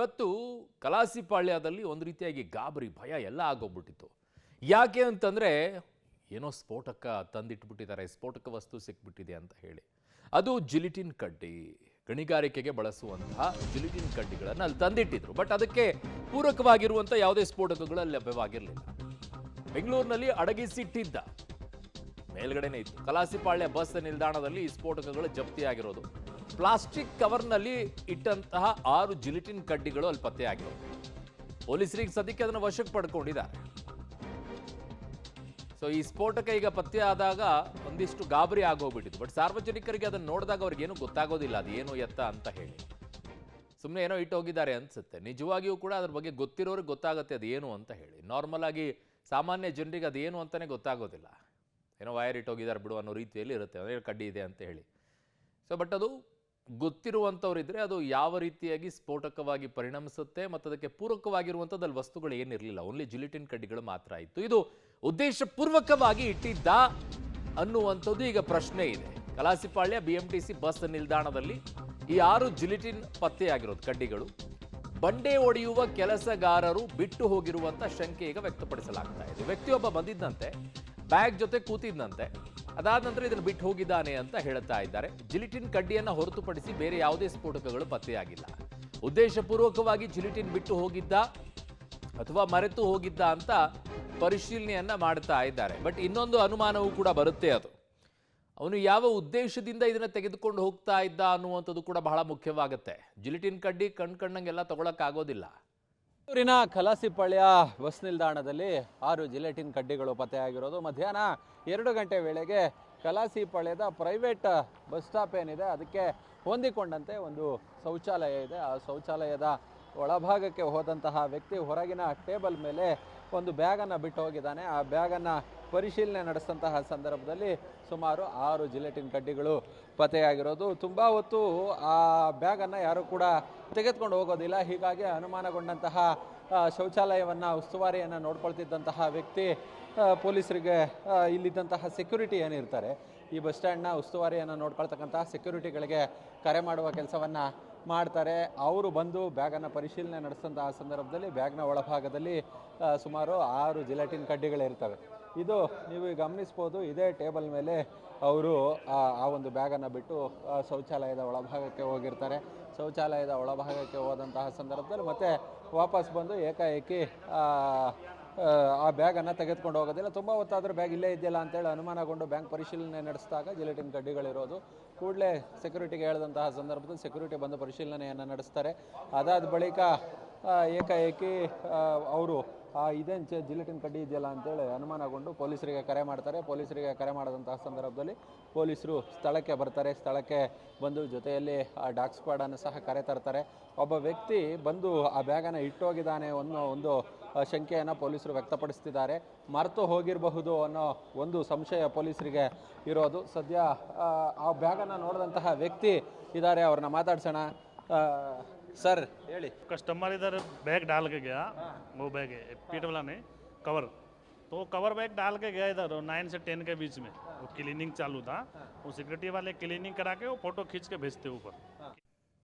ಇವತ್ತು ಕಲಾಸಿಪಾಳ್ಯದಲ್ಲಿ ಒಂದು ರೀತಿಯಾಗಿ ಗಾಬರಿ ಭಯ ಎಲ್ಲ ಆಗೋಗ್ಬಿಟ್ಟಿತ್ತು. ಯಾಕೆ ಅಂತಂದರೆ ಏನೋ ಸ್ಫೋಟಕ ತಂದಿಟ್ಬಿಟ್ಟಿದ್ದಾರೆ, ಸ್ಫೋಟಕ ವಸ್ತು ಸಿಕ್ಬಿಟ್ಟಿದೆ ಅಂತ ಹೇಳಿ. ಅದು ಜಿಲಿಟಿನ್ ಕಡ್ಡಿ, ಗಣಿಗಾರಿಕೆಗೆ ಬಳಸುವಂತಹ ಜಿಲಿಟಿನ್ ಕಡ್ಡಿಗಳನ್ನು ಅಲ್ಲಿ ತಂದಿಟ್ಟಿದ್ರು. ಬಟ್ ಅದಕ್ಕೆ ಪೂರಕವಾಗಿರುವಂಥ ಯಾವುದೇ ಸ್ಫೋಟಕಗಳು ಅಲ್ಲಿ ಲಭ್ಯವಾಗಿರಲಿಲ್ಲ. ಬೆಂಗಳೂರಿನಲ್ಲಿ ಅಡಗಿಸಿಟ್ಟಿದ್ದ ಮೇಲ್ಗಡೆನೇ ಇತ್ತು. ಕಲಾಸಿಪಾಳ್ಯ ಬಸ್ ನಿಲ್ದಾಣದಲ್ಲಿ ಈ ಸ್ಫೋಟಕಗಳು ಜಪ್ತಿಯಾಗಿರೋದು. ಪ್ಲಾಸ್ಟಿಕ್ ಕವರ್ನಲ್ಲಿ ಇಟ್ಟಂತಹ 6 ಜಿಲಿಟಿನ್ ಕಡ್ಡಿಗಳು ಅಲ್ಲಿ ಪತ್ತೆಯಾಗಿರೋದು. ಪೊಲೀಸರಿಗೆ ಸದ್ಯಕ್ಕೆ ಅದನ್ನು ವಶಕ್ಕೆ ಪಡ್ಕೊಂಡಿದ್ದಾರೆ. ಸೊ ಈ ಸ್ಫೋಟಕ ಈಗ ಪತ್ತೆ ಆದಾಗ ಒಂದಿಷ್ಟು ಗಾಬರಿ ಆಗೋಗ್ಬಿಟ್ಟಿತ್ತು. ಬಟ್ ಸಾರ್ವಜನಿಕರಿಗೆ ಅದನ್ನು ನೋಡಿದಾಗ ಅವ್ರಿಗೇನು ಗೊತ್ತಾಗೋದಿಲ್ಲ ಅದು ಏನು ಎತ್ತ ಅಂತ ಹೇಳಿ. ಸುಮ್ಮನೆ ಏನೋ ಇಟ್ಟೋಗಿದ್ದಾರೆ ಅನ್ಸುತ್ತೆ. ನಿಜವಾಗಿಯೂ ಕೂಡ ಅದ್ರ ಬಗ್ಗೆ ಗೊತ್ತಿರೋರಿಗೆ ಗೊತ್ತಾಗುತ್ತೆ ಅದು ಏನು ಅಂತ ಹೇಳಿ. ನಾರ್ಮಲ್ ಆಗಿ ಸಾಮಾನ್ಯ ಜನರಿಗೆ ಅದೇನು ಅಂತಾನೆ ಗೊತ್ತಾಗೋದಿಲ್ಲ. ಏನೋ ವೈರ್ ಇಟ್ಟೋಗಿದ್ದಾರೆ ಬಿಡು ಅನ್ನೋ ರೀತಿಯಲ್ಲಿ ಇರುತ್ತೆ, ಅದೇ ಕಡ್ಡಿ ಇದೆ ಅಂತ ಹೇಳಿ. ಸೊ ಬಟ್ ಅದು ಗೊತ್ತಿರುವಂಥವ್ರಿದ್ರೆ ಅದು ಯಾವ ರೀತಿಯಾಗಿ ಸ್ಫೋಟಕವಾಗಿ ಪರಿಣಮಿಸುತ್ತೆ ಮತ್ತು ಅದಕ್ಕೆ ಪೂರಕವಾಗಿರುವಂಥದ್ದಲ್ಲಿ ವಸ್ತುಗಳು ಏನಿರಲಿಲ್ಲ, ಓನ್ಲಿ ಜಿಲಿಟಿನ್ ಕಡ್ಡಿಗಳು ಮಾತ್ರ ಇತ್ತು. ಇದು ಉದ್ದೇಶಪೂರ್ವಕವಾಗಿ ಇಟ್ಟಿದ್ದ ಅನ್ನುವಂಥದ್ದು ಈಗ ಪ್ರಶ್ನೆ ಇದೆ. ಕಲಾಸಿಪಾಳ್ಯ BMTC ಬಸ್ ನಿಲ್ದಾಣದಲ್ಲಿ ಈ 6 ಜಿಲಿಟಿನ್ ಪತ್ತೆಯಾಗಿರೋದು ಕಡ್ಡಿಗಳು ಬಂಡೆ ಒಡೆಯುವ ಕೆಲಸಗಾರರು ಬಿಟ್ಟು ಹೋಗಿರುವಂತ ಶಂಕೆ ಈಗ ವ್ಯಕ್ತಪಡಿಸಲಾಗ್ತಾ ಇದೆ. ವ್ಯಕ್ತಿಯೊಬ್ಬ ಬಂದಿದ್ದಂತೆ, ಬ್ಯಾಗ್ ಜೊತೆ ಕೂತಿದ್ದಂತೆ, ಅದಾದ ನಂತರ ಇದನ್ನು ಬಿಟ್ಟು ಹೋಗಿದ್ದಾನೆ ಅಂತ ಹೇಳ್ತಾ ಇದ್ದಾರೆ. ಜಿಲಿಟಿನ್ ಕಡ್ಡಿಯನ್ನ ಹೊರತುಪಡಿಸಿ ಬೇರೆ ಯಾವುದೇ ಸ್ಫೋಟಕಗಳು ಪತ್ತೆಯಾಗಿಲ್ಲ. ಉದ್ದೇಶಪೂರ್ವಕವಾಗಿ ಜಿಲಿಟಿನ್ ಬಿಟ್ಟು ಹೋಗಿದ್ದ ಅಥವಾ ಮರೆತು ಹೋಗಿದ್ದ ಅಂತ ಪರಿಶೀಲನೆಯನ್ನ ಮಾಡ್ತಾ ಇದ್ದಾರೆ. ಬಟ್ ಇನ್ನೊಂದು ಅನುಮಾನವೂ ಕೂಡ ಬರುತ್ತೆ, ಅದು ಅವನು ಯಾವ ಉದ್ದೇಶದಿಂದ ಇದನ್ನ ತೆಗೆದುಕೊಂಡು ಹೋಗ್ತಾ ಇದ್ದ ಅನ್ನುವಂಥದ್ದು ಕೂಡ ಬಹಳ ಮುಖ್ಯವಾಗುತ್ತೆ. ಜಿಲಿಟಿನ್ ಕಡ್ಡಿ ಕಣ್ಣಂಗೆಲ್ಲ ತಗೊಳಕ್ಕಾಗೋದಿಲ್ಲ. ಬೆಂಗಳೂರಿನ ಕಲಾಸಿಪಾಳ್ಯ ಬಸ್ ನಿಲ್ದಾಣದಲ್ಲಿ 6 ಜಿಲೆಟಿನ್ ಕಡ್ಡಿಗಳು ಪತ್ತೆಯಾಗಿರೋದು. ಮಧ್ಯಾಹ್ನ 2 ಗಂಟೆ ವೇಳೆಗೆ ಕಲಾಸಿಪಾಳ್ಯದ ಪ್ರೈವೇಟ್ ಬಸ್ ಸ್ಟಾಪ್ ಏನಿದೆ ಅದಕ್ಕೆ ಹೊಂದಿಕೊಂಡಂತೆ ಒಂದು ಶೌಚಾಲಯ ಇದೆ. ಆ ಶೌಚಾಲಯದ ಒಳಭಾಗಕ್ಕೆ ಹೋದಂತಹ ವ್ಯಕ್ತಿ ಹೊರಗಿನ ಟೇಬಲ್ ಮೇಲೆ ಒಂದು ಬ್ಯಾಗನ್ನು ಬಿಟ್ಟು ಹೋಗಿದ್ದಾನೆ. ಆ ಬ್ಯಾಗನ್ನು ಪರಿಶೀಲನೆ ನಡೆಸಿದಂತಹ ಸಂದರ್ಭದಲ್ಲಿ ಸುಮಾರು 6 ಜಿಲೆಟಿನ್ ಕಡ್ಡಿಗಳು ಪತ್ತೆಯಾಗಿರೋದು. ತುಂಬ ಹೊತ್ತು ಆ ಬ್ಯಾಗನ್ನು ಯಾರು ಕೂಡ ತೆಗೆದುಕೊಂಡು ಹೋಗೋದಿಲ್ಲ. ಹೀಗಾಗಿ ಅನುಮಾನಗೊಂಡಂತಹ ಶೌಚಾಲಯವನ್ನು ಉಸ್ತುವಾರಿಯನ್ನು ನೋಡ್ಕೊಳ್ತಿದ್ದಂತಹ ವ್ಯಕ್ತಿ ಪೊಲೀಸರಿಗೆ ಇಲ್ಲಿದ್ದಂತಹ ಸೆಕ್ಯೂರಿಟಿ ಏನಿರ್ತಾರೆ, ಈ ಬಸ್ ಸ್ಟ್ಯಾಂಡ್ನ ಉಸ್ತುವಾರಿಯನ್ನು ನೋಡ್ಕೊಳ್ತಕ್ಕಂತಹ ಸೆಕ್ಯೂರಿಟಿಗಳಿಗೆ ಕರೆ ಮಾಡುವ ಕೆಲಸವನ್ನು ಮಾಡ್ತಾರೆ. ಅವರು ಬಂದು ಬ್ಯಾಗನ್ನು ಪರಿಶೀಲನೆ ನಡೆಸಿದಂತಹ ಸಂದರ್ಭದಲ್ಲಿ ಬ್ಯಾಗ್ನ ಒಳಭಾಗದಲ್ಲಿ ಸುಮಾರು 6 ಜಿಲೆಟಿನ್ ಕಡ್ಡಿಗಳಿರ್ತವೆ. ಇದು ನೀವು ಗಮನಿಸ್ಬೋದು, ಇದೇ ಟೇಬಲ್ ಮೇಲೆ ಅವರು ಆ ಒಂದು ಬ್ಯಾಗನ್ನು ಬಿಟ್ಟು ಶೌಚಾಲಯದ ಒಳಭಾಗಕ್ಕೆ ಹೋಗಿರ್ತಾರೆ. ಶೌಚಾಲಯದ ಒಳಭಾಗಕ್ಕೆ ಹೋದಂತಹ ಸಂದರ್ಭದಲ್ಲಿ ಮತ್ತೆ ವಾಪಸ್ ಬಂದು ಏಕಾಏಕಿ ಆ ಬ್ಯಾಗನ್ನು ತೆಗೆದುಕೊಂಡು ಹೋಗೋದಿಲ್ಲ. ತುಂಬ ಹೊತ್ತಾದರೂ ಬ್ಯಾಗ್ ಇಲ್ಲೇ ಇದೆಯಲ್ಲ ಅಂತೇಳಿ ಅನುಮಾನಗೊಂಡು ಬ್ಯಾಂಕ್ ಪರಿಶೀಲನೆ ನಡೆಸಿದಾಗ ಜಿಲೆಟಿನ್ ಕಡ್ಡಿಗಳಿರೋದು. ಕೂಡಲೇ ಸೆಕ್ಯೂರಿಟಿಗೆ ಹೇಳಿದಂತಹ ಸಂದರ್ಭದಲ್ಲಿ ಸೆಕ್ಯೂರಿಟಿ ಬಂದು ಪರಿಶೀಲನೆಯನ್ನು ನಡೆಸ್ತಾರೆ. ಅದಾದ ಬಳಿಕ ಏಕಾಏಕಿ ಅವರು ಇದೇನು ಜಿಲೆಟಿನ್ ಕಡ್ಡಿ ಇದೆಯಲ್ಲ ಅಂತೇಳಿ ಅನುಮಾನಗೊಂಡು ಪೊಲೀಸರಿಗೆ ಕರೆ ಮಾಡ್ತಾರೆ. ಪೊಲೀಸರಿಗೆ ಕರೆ ಮಾಡಿದಂತಹ ಸಂದರ್ಭದಲ್ಲಿ ಪೊಲೀಸರು ಸ್ಥಳಕ್ಕೆ ಬರ್ತಾರೆ. ಸ್ಥಳಕ್ಕೆ ಬಂದು ಜೊತೆಯಲ್ಲಿ ಆ ಡಾಗ್ ಸ್ಕ್ವಾಡನ್ನು ಸಹ ಕರೆ ತರ್ತಾರೆ. ಒಬ್ಬ ವ್ಯಕ್ತಿ ಬಂದು ಆ ಬ್ಯಾಗನ್ನು ಇಟ್ಟೋಗಿದ್ದಾನೆ ಅನ್ನೋ ಒಂದು ಶಂಕೆಯನ್ನು ಪೊಲೀಸರು ವ್ಯಕ್ತಪಡಿಸ್ತಿದ್ದಾರೆ. ಮರೆತು ಹೋಗಿರಬಹುದು ಅನ್ನೋ ಒಂದು ಸಂಶಯ ಪೊಲೀಸರಿಗೆ ಇರೋದು. ಸದ್ಯ ಆ ಬ್ಯಾಗನ್ನು ನೋಡಿದಂತಹ ವ್ಯಕ್ತಿ ಇದ್ದಾರೆ, ಅವ್ರನ್ನ ಮಾತಾಡ್ಸೋಣ. सर कस्टमर इधर बैग डाल के गया, वो बैग है पीठ वाला नहीं कवर, तो कवर बैग डाल के गया इधर 9 से 10 के बीच में। वो क्लीनिंग चालू था, वो सिक्योरिटी वाले क्लीनिंग करा के वो फोटो खींच के भेजते ऊपर।